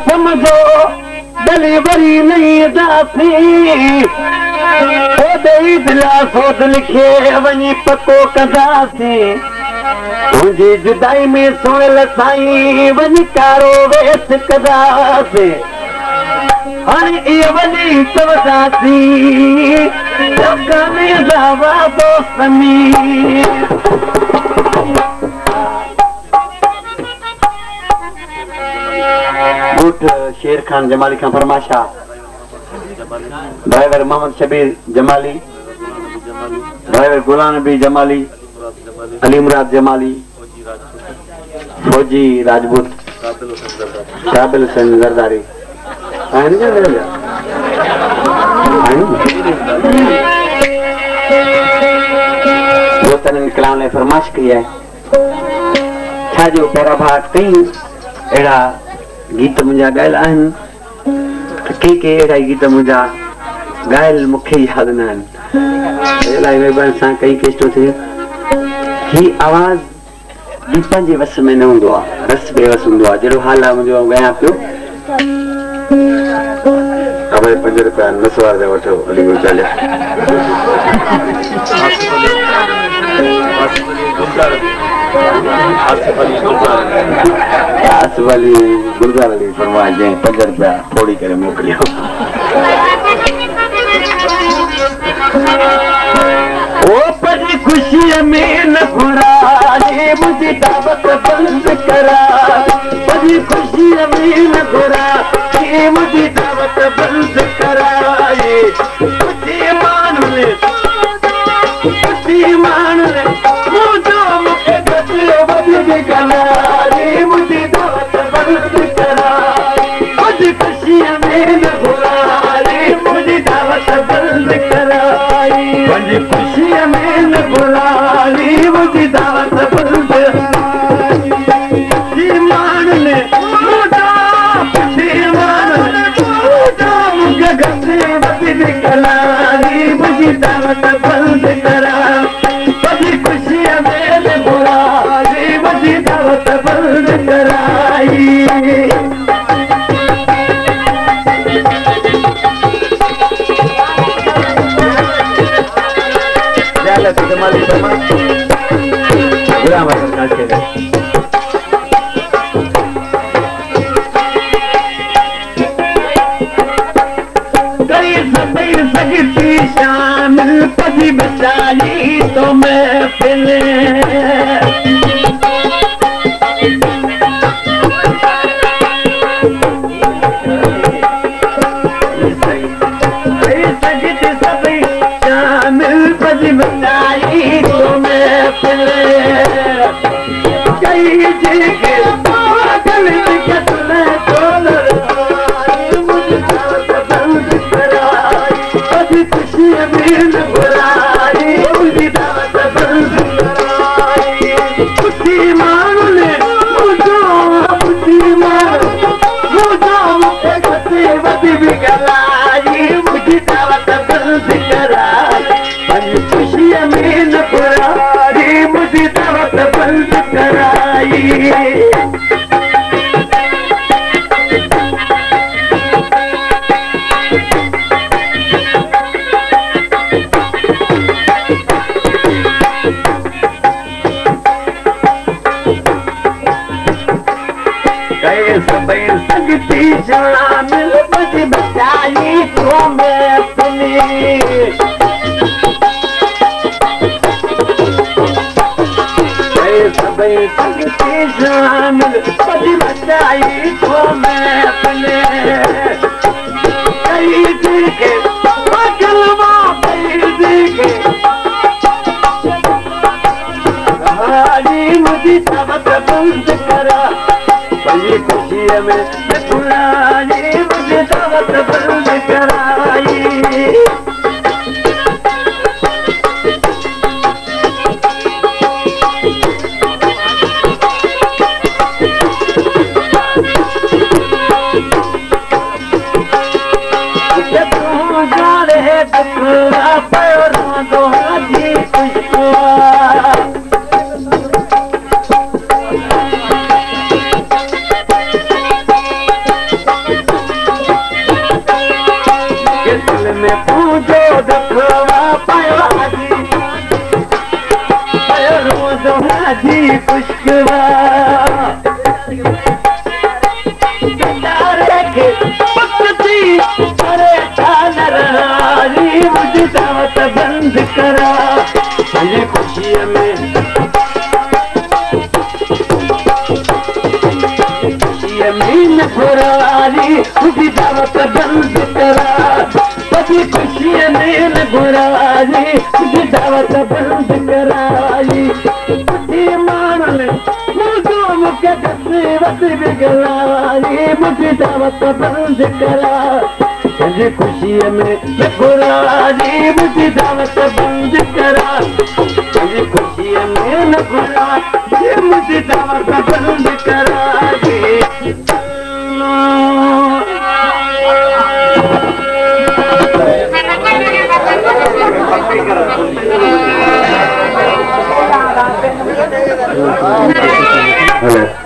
समझो डिलीवरी नहीं दासी दिला सोच लिखे वही पको कंदासी तुझी जुदाई में सुणल साईं वही कारो वेस कंदासी हाणे इहा वॾी चवंदासी में दावा दोस्तनी शेर खान जमाली खां फरमाशा ड्राइवर मोहम्मद शबीर जमाली ड्राइवर गुलाम नबी जमाली अली मुराद जमाली फौजी राजपूत शाबिल हुसैन जरदारी कलाम ने फरमाइश की है छा जो पहिरा भाग कई अहिड़ा गीत मुंहिंजा ॻायल आहिनि के अहिड़ा गीत मुंहिंजा ॻायल मूंखे यादि न आहिनि इलाही महिरबानी सां कई केस्टो थियो ही आवाज़ गीतनि जे वस में न हूंदो आहे रस बेवस हूंदो आहे जहिड़ो हाल आहे मुंहिंजो ॻायां पियो 5 रुपया नसवार जा वठो अलीगढ़ चालिया आसिफ अली गुलजार अली फरमाए जंहिं 5 रुपया थोड़ी करे मोकिलियो ओ पंहिंजी ख़ुशीअ में न घुरा मुंहिंजी दावत बंद करा पंहिंजी ख़ुशीअ में न घुरा मुंहिंजी दावत बंद कराए मुंहिंजो मूंखे मुंहिंजी दावत बंद कराए मुंहिंजी ख़ुशीअ में न घुराए मुंहिंजी दावत बंद कराए मुंहिंजी ख़ुशीअ में न घुराए मुंहिंजी दावत बंद मुंहिंजी दावत बंद करा मुंहिंजी ख़ुशीअ में न घुराए मुंहिंजी दावत बंद कराई शामिल पदी बचाई तो महफिल सभी शामिल पदी बचाई तो महफिल कई जगह शामिल पदी बचाई तो महफिल सभी संगती शामिल पदी बचाई तो महफिल कई देखे कलमा देखे मुझी दावत बंद करा पंहिंजी ख़ुशीअ में मुझे दावत बंद कराई जी पुष्कवा मुझे दावत बंद करा मुझे खुशी में मीन बुरारी मुझे दावत बंद करा मुझे खुशी में बुरारी मुझे दावत बंद कराई मान मुझे वत बिगड़ाई मुझे दावत बंद करा मुझे खुशी में बुरारी मुझे दावत बंद करा मुझे खुशी में बुरारी मुझे दावत बंद करा Hello.